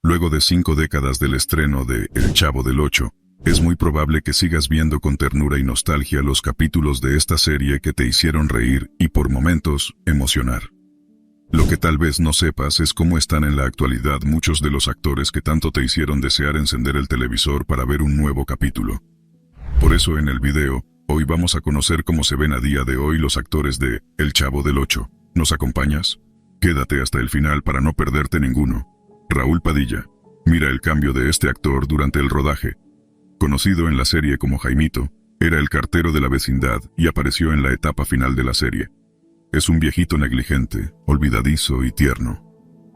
Luego de 5 décadas del estreno de El Chavo del Ocho, es muy probable que sigas viendo con ternura y nostalgia los capítulos de esta serie que te hicieron reír y por momentos emocionar. Lo que tal vez no sepas es cómo están en la actualidad muchos de los actores que tanto te hicieron desear encender el televisor para ver un nuevo capítulo. Por eso en el video, hoy vamos a conocer cómo se ven a día de hoy los actores de El Chavo del Ocho. ¿Nos acompañas? Quédate hasta el final para no perderte ninguno. Raúl Padilla. Mira el cambio de este actor durante el rodaje. Conocido en la serie como Jaimito, era el cartero de la vecindad y apareció en la etapa final de la serie. Es un viejito negligente, olvidadizo y tierno.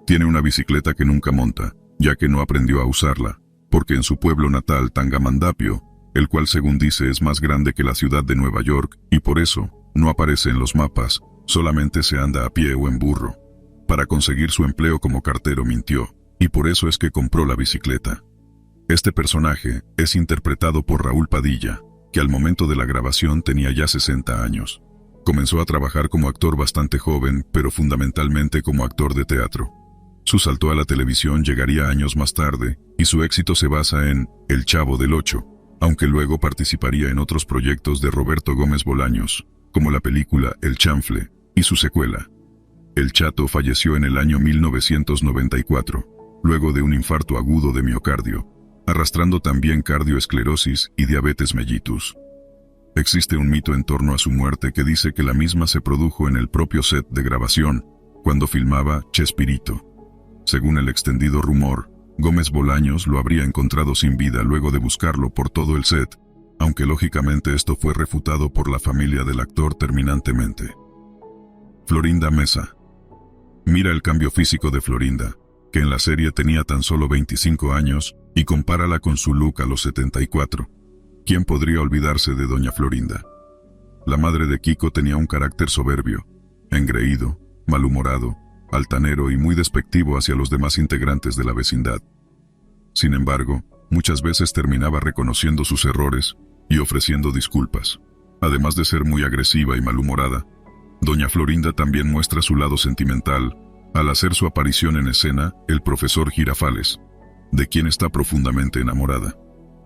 Tiene una bicicleta que nunca monta, ya que no aprendió a usarla, porque en su pueblo natal, Tangamandapio, el cual según dice es más grande que la ciudad de Nueva York, y por eso no aparece en los mapas, solamente se anda a pie o en burro. Para conseguir su empleo como cartero mintió, y por eso es que compró la bicicleta. Este personaje es interpretado por Raúl Padilla, que al momento de la grabación tenía ya 60 años. Comenzó a trabajar como actor bastante joven, pero fundamentalmente como actor de teatro. Su salto a la televisión llegaría años más tarde, y su éxito se basa en El Chavo del Ocho, aunque luego participaría en otros proyectos de Roberto Gómez Bolaños, como la película El Chanfle, y su secuela. El Chato falleció en el año 1994, luego de un infarto agudo de miocardio, arrastrando también cardioesclerosis y diabetes mellitus. Existe un mito en torno a su muerte que dice que la misma se produjo en el propio set de grabación, cuando filmaba Chespirito. Según el extendido rumor, Gómez Bolaños lo habría encontrado sin vida luego de buscarlo por todo el set, aunque lógicamente esto fue refutado por la familia del actor terminantemente. Florinda Mesa. Mira el cambio físico de Florinda, que en la serie tenía tan solo 25 años, y compárala con su look a los 74. ¿Quién podría olvidarse de doña Florinda? La madre de Kiko tenía un carácter soberbio, engreído, malhumorado, altanero y muy despectivo hacia los demás integrantes de la vecindad. Sin embargo, muchas veces terminaba reconociendo sus errores y ofreciendo disculpas. Además de ser muy agresiva y malhumorada, doña Florinda también muestra su lado sentimental al hacer su aparición en escena el profesor Girafales, de quien está profundamente enamorada.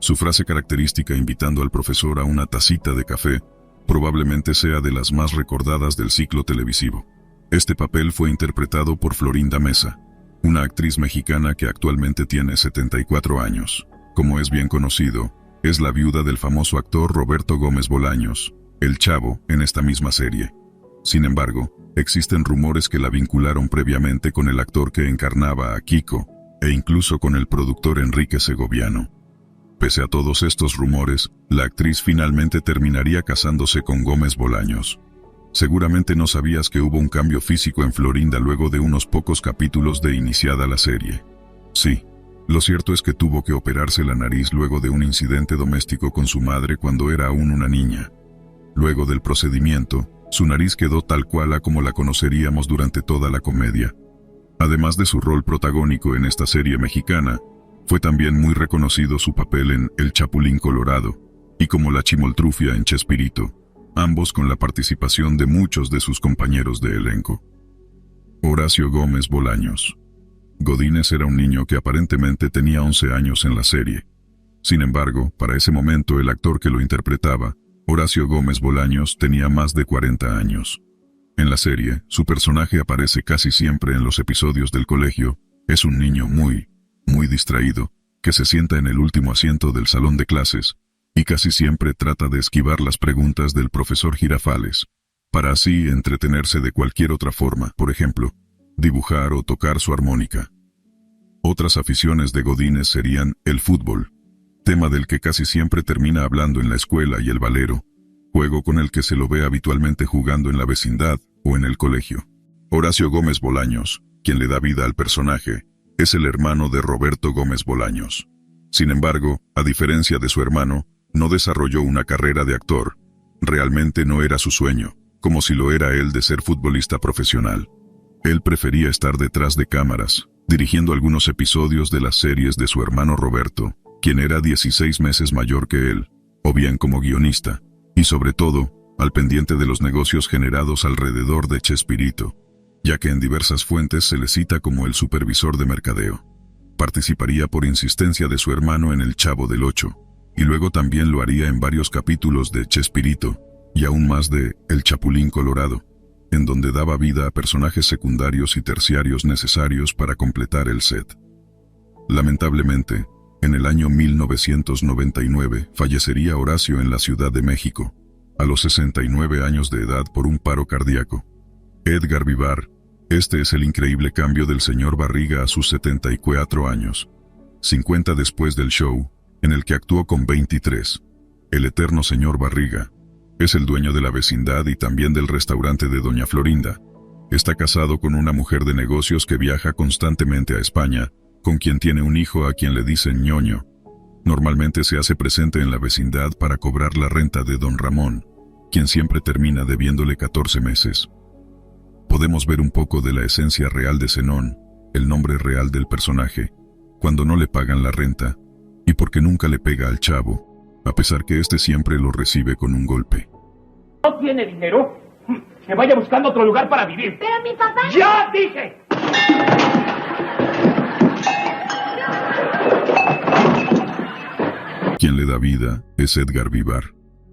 Su frase característica invitando al profesor a una tacita de café probablemente sea de las más recordadas del ciclo televisivo. Este papel fue interpretado por Florinda Mesa, una actriz mexicana que actualmente tiene 74 años. Como es bien conocido, es la viuda del famoso actor Roberto Gómez Bolaños, el Chavo, en esta misma serie. Sin embargo, existen rumores que la vincularon previamente con el actor que encarnaba a Kiko, e incluso con el productor Enrique Segoviano. Pese a todos estos rumores, la actriz finalmente terminaría casándose con Gómez Bolaños. Seguramente no sabías que hubo un cambio físico en Florinda luego de unos pocos capítulos de iniciada la serie. Sí, lo cierto es que tuvo que operarse la nariz luego de un incidente doméstico con su madre cuando era aún una niña. Luego del procedimiento, su nariz quedó tal cual a como la conoceríamos durante toda la comedia. Además de su rol protagónico en esta serie mexicana, fue también muy reconocido su papel en El Chapulín Colorado, y como la Chimoltrufia en Chespirito, ambos con la participación de muchos de sus compañeros de elenco. Horacio Gómez Bolaños. Godínez era un niño que aparentemente tenía 11 años en la serie. Sin embargo, para ese momento el actor que lo interpretaba, Horacio Gómez Bolaños, tenía más de 40 años. En la serie, su personaje aparece casi siempre en los episodios del colegio. Es un niño muy distraído, que se sienta en el último asiento del salón de clases, y casi siempre trata de esquivar las preguntas del profesor Girafales, para así entretenerse de cualquier otra forma, por ejemplo, dibujar o tocar su armónica. Otras aficiones de Godínez serían el fútbol, tema del que casi siempre termina hablando en la escuela, y el valero, juego con el que se lo ve habitualmente jugando en la vecindad o en el colegio. Horacio Gómez Bolaños, quien le da vida al personaje, es el hermano de Roberto Gómez Bolaños. Sin embargo, a diferencia de su hermano, no desarrolló una carrera de actor. Realmente no era su sueño, como si lo era él de ser futbolista profesional. Él prefería estar detrás de cámaras, dirigiendo algunos episodios de las series de su hermano Roberto, quien era 16 meses mayor que él, o bien como guionista, y sobre todo, al pendiente de los negocios generados alrededor de Chespirito, ya que en diversas fuentes se le cita como el supervisor de mercadeo. Participaría por insistencia de su hermano en El Chavo del Ocho, y luego también lo haría en varios capítulos de Chespirito, y aún más de El Chapulín Colorado, en donde daba vida a personajes secundarios y terciarios necesarios para completar el set. Lamentablemente, en el año 1999 fallecería Horacio en la Ciudad de México, a los 69 años de edad por un paro cardíaco. Edgar Vivar, este es el increíble cambio del señor Barriga a sus 74 años, 50 después del show, en el que actuó con 23. El eterno señor Barriga es el dueño de la vecindad y también del restaurante de Doña Florinda. Está casado con una mujer de negocios que viaja constantemente a España, con quien tiene un hijo a quien le dicen ñoño. Normalmente se hace presente en la vecindad para cobrar la renta de don Ramón, quien siempre termina debiéndole 14 meses. Podemos ver un poco de la esencia real de Zenón, el nombre real del personaje, cuando no le pagan la renta, y porque nunca le pega al chavo, a pesar que este siempre lo recibe con un golpe. ¿No tiene dinero? Que vaya buscando otro lugar para vivir. ¡Pero mi papá! ¡Ya dije! Quien le da vida es Edgar Vivar,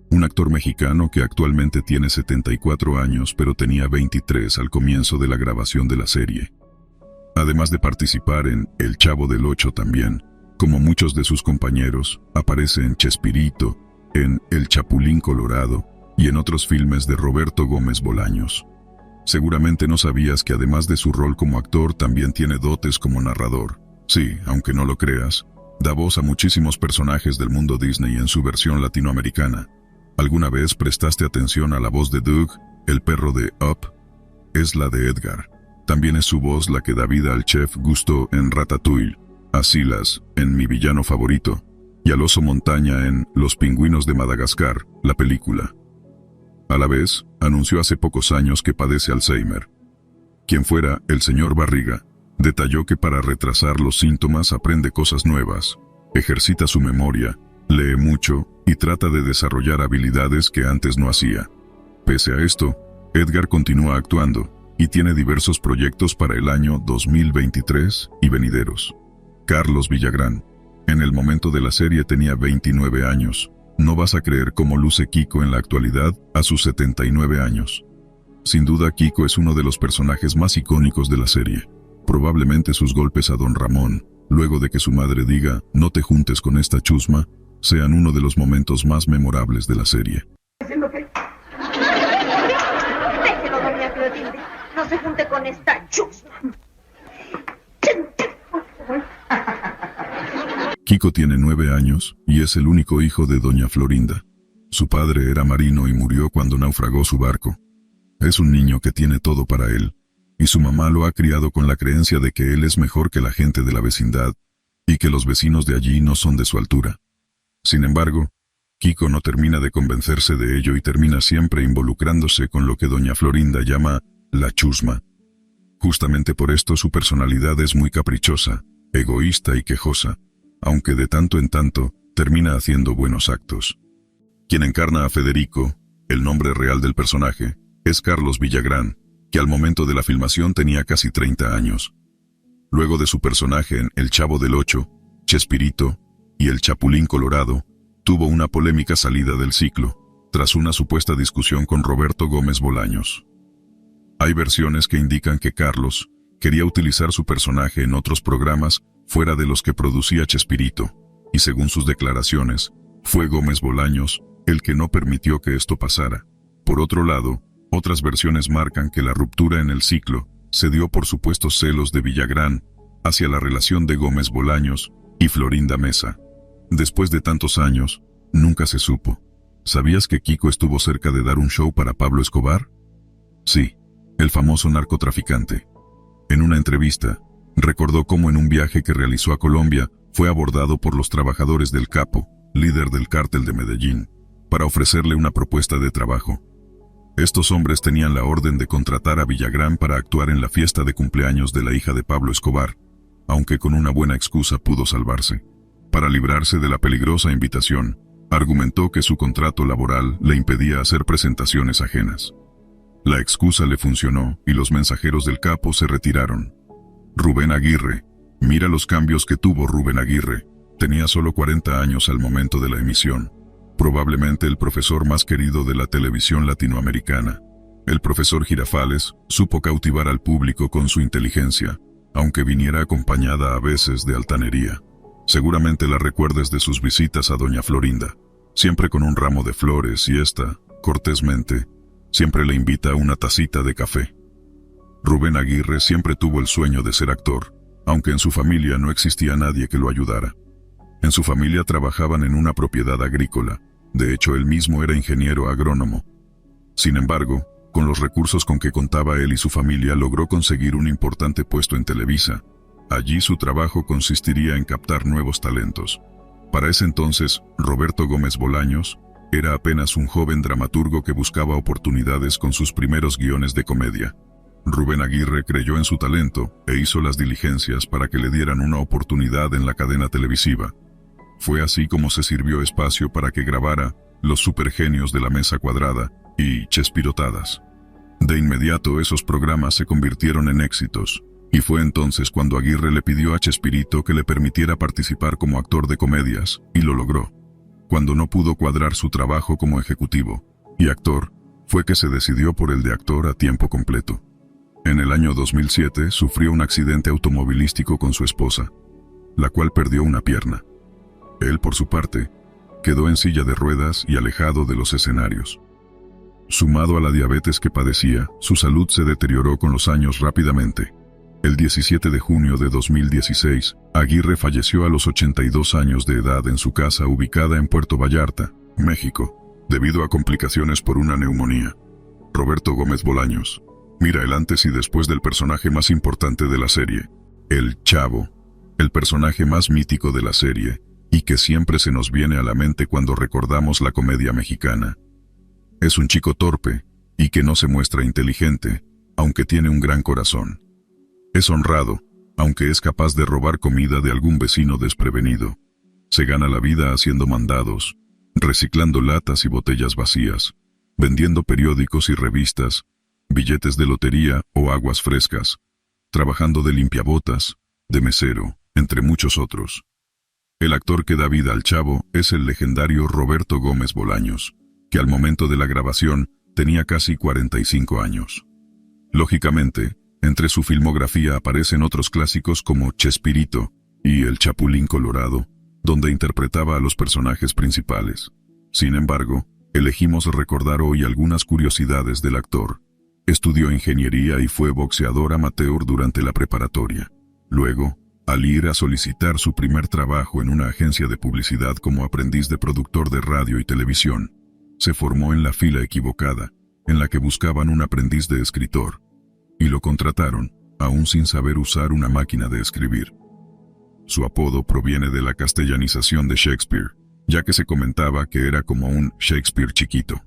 un actor mexicano que actualmente tiene 74 años pero tenía 23 al comienzo de la grabación de la serie. Además de participar en El Chavo del Ocho también, como muchos de sus compañeros, aparece en Chespirito, en El Chapulín Colorado y en otros filmes de Roberto Gómez Bolaños. Seguramente no sabías que además de su rol como actor también tiene dotes como narrador. Sí, aunque no lo creas, da voz a muchísimos personajes del mundo Disney en su versión latinoamericana. ¿Alguna vez prestaste atención a la voz de Doug, el perro de Up? Es la de Edgar. También es su voz la que da vida al chef Gusto en Ratatouille, a Silas en Mi villano favorito, y al oso montaña en Los pingüinos de Madagascar, la película. A la vez, anunció hace pocos años que padece Alzheimer. Quien fuera el señor Barriga, detalló que para retrasar los síntomas aprende cosas nuevas, ejercita su memoria, lee mucho y trata de desarrollar habilidades que antes no hacía. Pese a esto, Edgar continúa actuando y tiene diversos proyectos para el año 2023 y venideros. Carlos Villagrán, en el momento de la serie tenía 29 años. No vas a creer cómo luce Kiko en la actualidad a sus 79 años. Sin duda Kiko es uno de los personajes más icónicos de la serie. Probablemente sus golpes a don Ramón, luego de que su madre diga "no te juntes con esta chusma", sean uno de los momentos más memorables de la serie. Déjelo, doña Clotilde. No se junte con esta chusma. Kiko tiene 9 años y es el único hijo de doña Florinda. Su padre era marino y murió cuando naufragó su barco. Es un niño que tiene todo para él, y su mamá lo ha criado con la creencia de que él es mejor que la gente de la vecindad, y que los vecinos de allí no son de su altura. Sin embargo, Kiko no termina de convencerse de ello y termina siempre involucrándose con lo que doña Florinda llama la chusma. Justamente por esto su personalidad es muy caprichosa, egoísta y quejosa, aunque de tanto en tanto termina haciendo buenos actos. Quien encarna a Federico, el nombre real del personaje, es Carlos Villagrán, que al momento de la filmación tenía casi 30 años. Luego de su personaje en El Chavo del Ocho, Chespirito y El Chapulín Colorado, tuvo una polémica salida del ciclo, tras una supuesta discusión con Roberto Gómez Bolaños. Hay versiones que indican que Carlos quería utilizar su personaje en otros programas fuera de los que producía Chespirito, y según sus declaraciones, fue Gómez Bolaños el que no permitió que esto pasara. Por otro lado, otras versiones marcan que la ruptura en el ciclo se dio por supuestos celos de Villagrán hacia la relación de Gómez Bolaños y Florinda Mesa. Después de tantos años, nunca se supo. ¿Sabías que Kiko estuvo cerca de dar un show para Pablo Escobar? Sí, el famoso narcotraficante. En una entrevista, recordó cómo en un viaje que realizó a Colombia fue abordado por los trabajadores del Capo, líder del cártel de Medellín, para ofrecerle una propuesta de trabajo. Estos hombres tenían la orden de contratar a Villagrán para actuar en la fiesta de cumpleaños de la hija de Pablo Escobar, aunque con una buena excusa pudo salvarse. Para librarse de la peligrosa invitación, argumentó que su contrato laboral le impedía hacer presentaciones ajenas. La excusa le funcionó y los mensajeros del Capo se retiraron. Rubén Aguirre, Mira los cambios que tuvo Rubén Aguirre. Tenía solo 40 años al momento de la emisión. Probablemente el profesor más querido de la televisión latinoamericana. El profesor Girafales supo cautivar al público con su inteligencia, aunque viniera acompañada a veces de altanería. Seguramente la recuerdes de sus visitas a doña Florinda, siempre con un ramo de flores, y ésta, cortésmente, siempre le invita a una tacita de café. Rubén Aguirre siempre tuvo el sueño de ser actor, aunque en su familia no existía nadie que lo ayudara. En su familia trabajaban en una propiedad agrícola, de hecho él mismo era ingeniero agrónomo. Sin embargo, con los recursos con que contaba él y su familia logró conseguir un importante puesto en Televisa. Allí su trabajo consistiría en captar nuevos talentos. Para ese entonces, Roberto Gómez Bolaños era apenas un joven dramaturgo que buscaba oportunidades con sus primeros guiones de comedia. Rubén Aguirre creyó en su talento e hizo las diligencias para que le dieran una oportunidad en la cadena televisiva. Fue así como se sirvió espacio para que grabara Los Supergenios de la Mesa Cuadrada y Chespirotadas. De inmediato esos programas se convirtieron en éxitos, y fue entonces cuando Aguirre le pidió a Chespirito que le permitiera participar como actor de comedias, y lo logró. Cuando no pudo cuadrar su trabajo como ejecutivo y actor, fue que se decidió por el de actor a tiempo completo. En el año 2007 sufrió un accidente automovilístico con su esposa, la cual perdió una pierna. Él, por su parte, quedó en silla de ruedas y alejado de los escenarios. Sumado a la diabetes que padecía, su salud se deterioró con los años rápidamente. El 17 de junio de 2016, Aguirre falleció a los 82 años de edad en su casa ubicada en Puerto Vallarta, México, debido a complicaciones por una neumonía. Roberto Gómez Bolaños. Mira el antes y después del personaje más importante de la serie, el Chavo, el personaje más mítico de la serie, y que siempre se nos viene a la mente cuando recordamos la comedia mexicana. Es un chico torpe, y que no se muestra inteligente, aunque tiene un gran corazón. Es honrado, aunque es capaz de robar comida de algún vecino desprevenido. Se gana la vida haciendo mandados, reciclando latas y botellas vacías, vendiendo periódicos y revistas, billetes de lotería o aguas frescas, trabajando de limpiabotas, de mesero, entre muchos otros. El actor que da vida al Chavo es el legendario Roberto Gómez Bolaños, que al momento de la grabación tenía casi 45 años. Lógicamente, entre su filmografía aparecen otros clásicos como Chespirito y El Chapulín Colorado, donde interpretaba a los personajes principales. Sin embargo, elegimos recordar hoy algunas curiosidades del actor. Estudió ingeniería y fue boxeador amateur durante la preparatoria. Luego, al ir a solicitar su primer trabajo en una agencia de publicidad como aprendiz de productor de radio y televisión, se formó en la fila equivocada, en la que buscaban un aprendiz de escritor, y lo contrataron, aún sin saber usar una máquina de escribir. Su apodo proviene de la castellanización de Shakespeare, ya que se comentaba que era como un Shakespeare chiquito.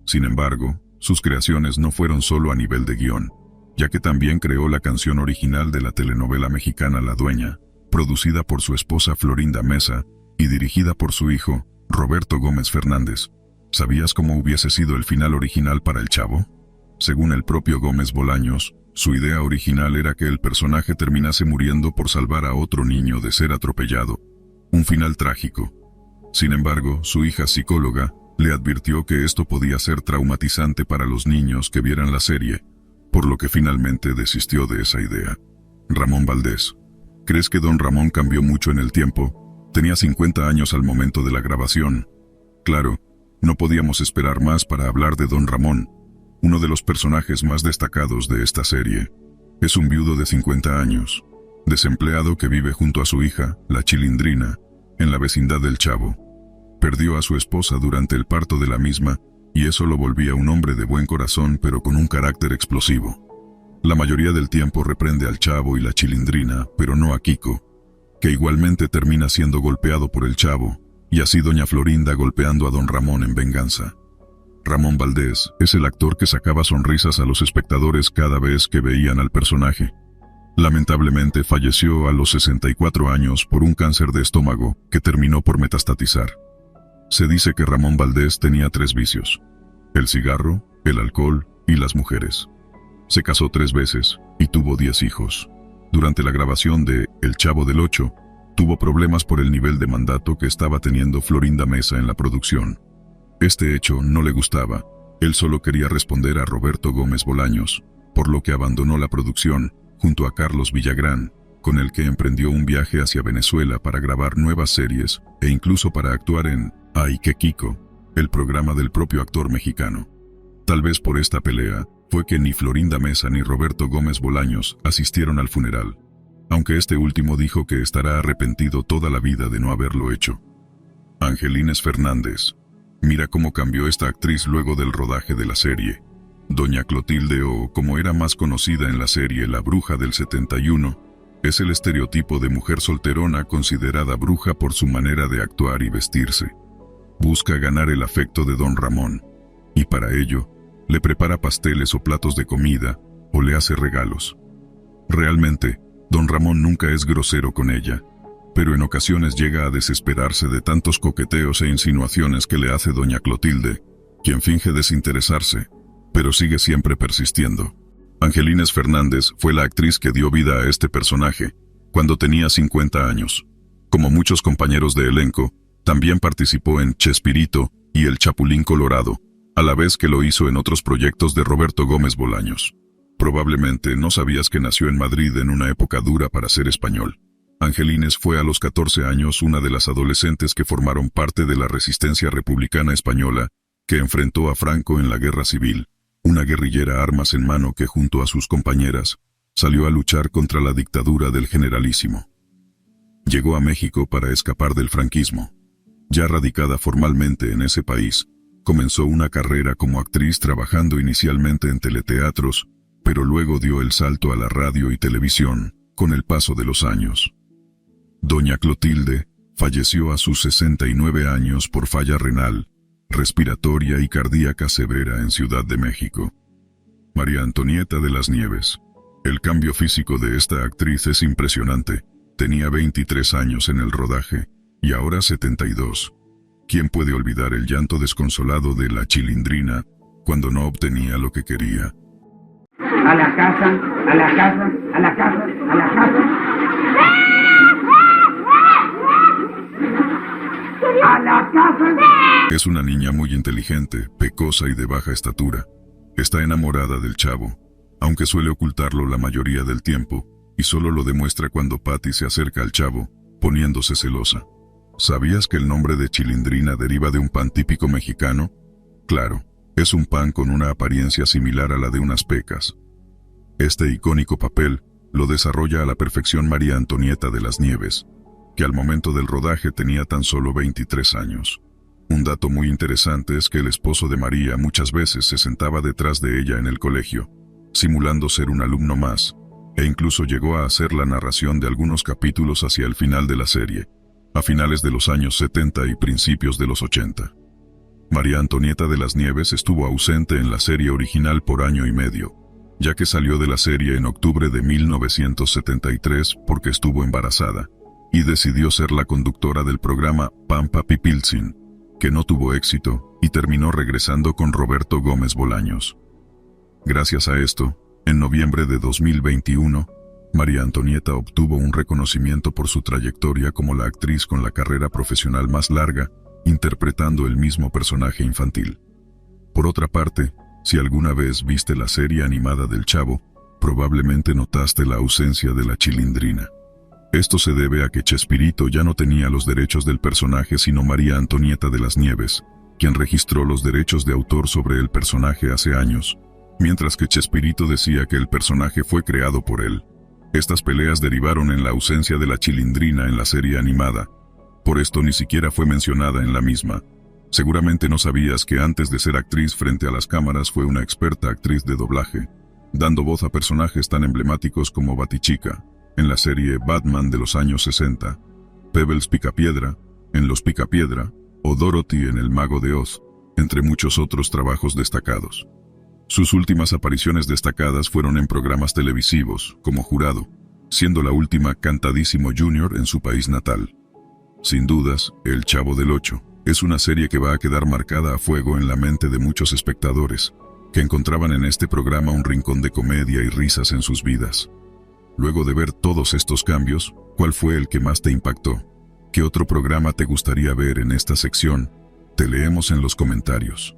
Sin embargo, sus creaciones no fueron solo a nivel de guión, ya que también creó la canción original de la telenovela mexicana La Dueña, producida por su esposa Florinda Mesa y dirigida por su hijo, Roberto Gómez Fernández. ¿Sabías cómo hubiese sido el final original para el Chavo? Según el propio Gómez Bolaños, su idea original era que el personaje terminase muriendo por salvar a otro niño de ser atropellado. Un final trágico. Sin embargo, su hija psicóloga le advirtió que esto podía ser traumatizante para los niños que vieran la serie, por lo que finalmente desistió de esa idea. Ramón Valdés. ¿Crees que don Ramón cambió mucho en el tiempo? Tenía 50 años al momento de la grabación. Claro, no podíamos esperar más para hablar de don Ramón, uno de los personajes más destacados de esta serie. Es un viudo de 50 años, desempleado que vive junto a su hija, la Chilindrina, en la vecindad del Chavo. Perdió a su esposa durante el parto de la misma, y eso lo volvía un hombre de buen corazón pero con un carácter explosivo. La mayoría del tiempo reprende al Chavo y la Chilindrina, pero no a Kiko, que igualmente termina siendo golpeado por el Chavo, y así doña Florinda golpeando a don Ramón en venganza. Ramón Valdés es el actor que sacaba sonrisas a los espectadores cada vez que veían al personaje. Lamentablemente falleció a los 64 años por un cáncer de estómago que terminó por metastatizar. Se dice que Ramón Valdés tenía 3 vicios: el cigarro, el alcohol y las mujeres. Se casó 3 veces y tuvo 10 hijos. Durante la grabación de El Chavo del Ocho, tuvo problemas por el nivel de mandato que estaba teniendo Florinda Mesa en la producción. Este hecho no le gustaba. Él solo quería responder a Roberto Gómez Bolaños, por lo que abandonó la producción, junto a Carlos Villagrán, con el que emprendió un viaje hacia Venezuela para grabar nuevas series e incluso para actuar en Ay que Kiko, el programa del propio actor mexicano. Tal vez por esta pelea fue que ni Florinda Mesa ni Roberto Gómez Bolaños asistieron al funeral, aunque este último dijo que estará arrepentido toda la vida de no haberlo hecho. Angelines Fernández. Mira cómo cambió esta actriz luego del rodaje de la serie. Doña Clotilde, o como era más conocida en la serie La Bruja del 71, es el estereotipo de mujer solterona considerada bruja por su manera de actuar y vestirse. Busca ganar el afecto de don Ramón, y para ello, le prepara pasteles o platos de comida, o le hace regalos. Realmente, don Ramón nunca es grosero con ella, pero en ocasiones llega a desesperarse de tantos coqueteos e insinuaciones que le hace doña Clotilde, quien finge desinteresarse, pero sigue siempre persistiendo. Angelines Fernández fue la actriz que dio vida a este personaje cuando tenía 50 años. Como muchos compañeros de elenco, también participó en Chespirito y El Chapulín Colorado, a la vez que lo hizo en otros proyectos de Roberto Gómez Bolaños. Probablemente no sabías que nació en Madrid en una época dura para ser español. Angelines fue a los 14 años una de las adolescentes que formaron parte de la resistencia republicana española que enfrentó a Franco en la Guerra Civil, una guerrillera armas en mano que junto a sus compañeras salió a luchar contra la dictadura del Generalísimo. Llegó a México para escapar del franquismo. Ya radicada formalmente en ese país, comenzó una carrera como actriz trabajando inicialmente en teleteatros, pero luego dio el salto a la radio y televisión con el paso de los años. Doña Clotilde falleció a sus 69 años por falla renal, respiratoria y cardíaca severa en Ciudad de México. María Antonieta de las Nieves. El cambio físico de esta actriz es impresionante. Tenía 23 años en el rodaje y ahora 72. ¿Quién puede olvidar el llanto desconsolado de la Chilindrina cuando no obtenía lo que quería? A la casa, a la casa, a la casa, a la casa. ¡A la casa! Es una niña muy inteligente, pecosa y de baja estatura. Está enamorada del chavo, aunque suele ocultarlo la mayoría del tiempo, y solo lo demuestra cuando Patty se acerca al chavo, poniéndose celosa. ¿Sabías que el nombre de Chilindrina deriva de un pan típico mexicano? Claro, es un pan con una apariencia similar a la de unas pecas. Este icónico papel lo desarrolla a la perfección María Antonieta de las Nieves, que al momento del rodaje tenía tan solo 23 años. Un dato muy interesante es que el esposo de María muchas veces se sentaba detrás de ella en el colegio, simulando ser un alumno más, e incluso llegó a hacer la narración de algunos capítulos hacia el final de la serie, a finales de los años 70 y principios de los 80. María Antonieta de las Nieves estuvo ausente en la serie original por año y medio, ya que salió de la serie en octubre de 1973 porque estuvo embarazada, y decidió ser la conductora del programa Pampa Pipiltzin, que no tuvo éxito y terminó regresando con Roberto Gómez Bolaños. Gracias a esto, en noviembre de 2021, María Antonieta obtuvo un reconocimiento por su trayectoria como la actriz con la carrera profesional más larga, interpretando el mismo personaje infantil. Por otra parte, si alguna vez viste la serie animada del Chavo, probablemente notaste la ausencia de la Chilindrina. Esto se debe a que Chespirito ya no tenía los derechos del personaje sino María Antonieta de las Nieves, quien registró los derechos de autor sobre el personaje hace años, mientras que Chespirito decía que el personaje fue creado por él. Estas peleas derivaron en la ausencia de la Chilindrina en la serie animada. Por esto ni siquiera fue mencionada en la misma. Seguramente no sabías que antes de ser actriz frente a las cámaras fue una experta actriz de doblaje, dando voz a personajes tan emblemáticos como Batichica, en la serie Batman de los años 60, Pebbles Picapiedra, en Los Picapiedra, o Dorothy en El Mago de Oz, entre muchos otros trabajos destacados. Sus últimas apariciones destacadas fueron en programas televisivos, como jurado, siendo la última Cantadísimo Junior en su país natal. Sin dudas, El Chavo del Ocho es una serie que va a quedar marcada a fuego en la mente de muchos espectadores, que encontraban en este programa un rincón de comedia y risas en sus vidas. Luego de ver todos estos cambios, ¿cuál fue el que más te impactó? ¿Qué otro programa te gustaría ver en esta sección? Te leemos en los comentarios.